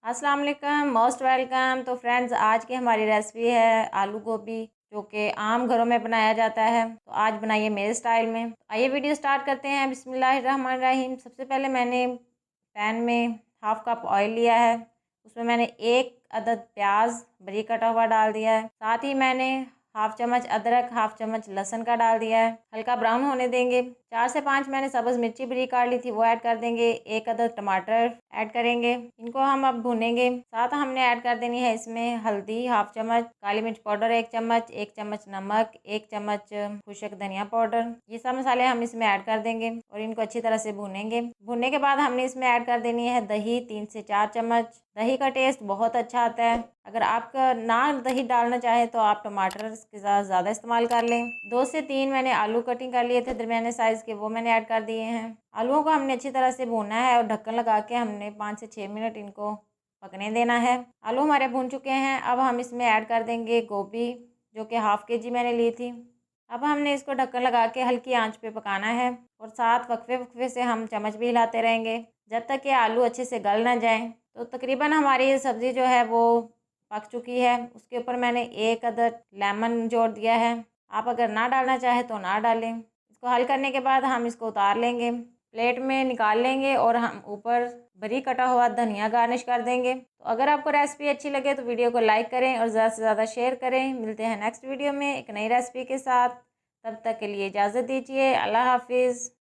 अस्सलाम वालेकुम, most welcome. तो फ्रेंड्स, आज की हमारी रेसिपी है आलू गोभी, जो कि आम घरों में बनाया जाता है। तो आज बनाइए मेरे स्टाइल में। आइए वीडियो स्टार्ट करते हैं। बिस्मिल्लाहिर्रहमानिर्रहीम। सबसे पहले मैंने पैन में हाफ कप ऑयल लिया है। उसमें मैंने एक अदद प्याज बारीक कटा हुआ डाल दिया है। साथ ही मैंने हाफ चम्मच अदरक, हाफ चम्मच लहसुन का डाल दिया है। हल्का ब्राउन होने देंगे। 4 से 5 मैंने सब्ज़ मिर्ची बारीक काट ली थी, वो ऐड कर देंगे। एक अदद टमाटर ऐड करेंगे। इनको हम अब भूनेंगे। साथ हमने ऐड कर देनी है इसमें हल्दी हाफ चम्मच, काली मिर्च पाउडर 1 चम्मच नमक, 1 चम्मच खुशक धनिया पाउडर। ये सब मसाले हम इसमें ऐड कर देंगे और इनको अच्छी तरह से भूनेंगे। भूनने के बाद हमने इसमें ऐड कर देनी है दही 3 से 4 चम्मच। दही का टेस्ट बहुत अच्छा आता है। अगर आप ना दही डालना चाहे तो आप टमाटर के साथ ज़्यादा इस्तेमाल कर लें। 2 से 3 मैंने आलू कटिंग कर लिए थे दरमियाने साइज़ के, वो मैंने ऐड कर दिए हैं। आलूओं को हमने अच्छी तरह से भूनना है और ढक्कन लगा के हमने 5 से 6 मिनट इनको पकने देना है। आलू हमारे भून चुके हैं। अब हम इसमें ऐड कर देंगे गोभी, जो कि हाफ़ केजी मैंने ली थी। अब हमने इसको ढक्कन लगा के हल्की आंच पे पकाना है और साथ वक्फे वक्फे से हम चम्मच भी हिलाते रहेंगे जब तक कि आलू अच्छे से गल ना जाए। तो तकरीबन हमारी ये सब्ज़ी जो है वो पक चुकी है। उसके ऊपर मैंने एक अदद लेमन जोड़ दिया है। आप अगर ना डालना चाहे तो ना डालें। इसको हल करने के बाद हम इसको उतार लेंगे, प्लेट में निकाल लेंगे और हम ऊपर बारीक कटा हुआ धनिया गार्निश कर देंगे। तो अगर आपको रेसिपी अच्छी लगे तो वीडियो को लाइक करें और ज़्यादा से ज़्यादा शेयर करें। मिलते हैं नेक्स्ट वीडियो में एक नई रेसिपी के साथ। तब तक के लिए इजाज़त दीजिए। अल्लाह हाफिज़।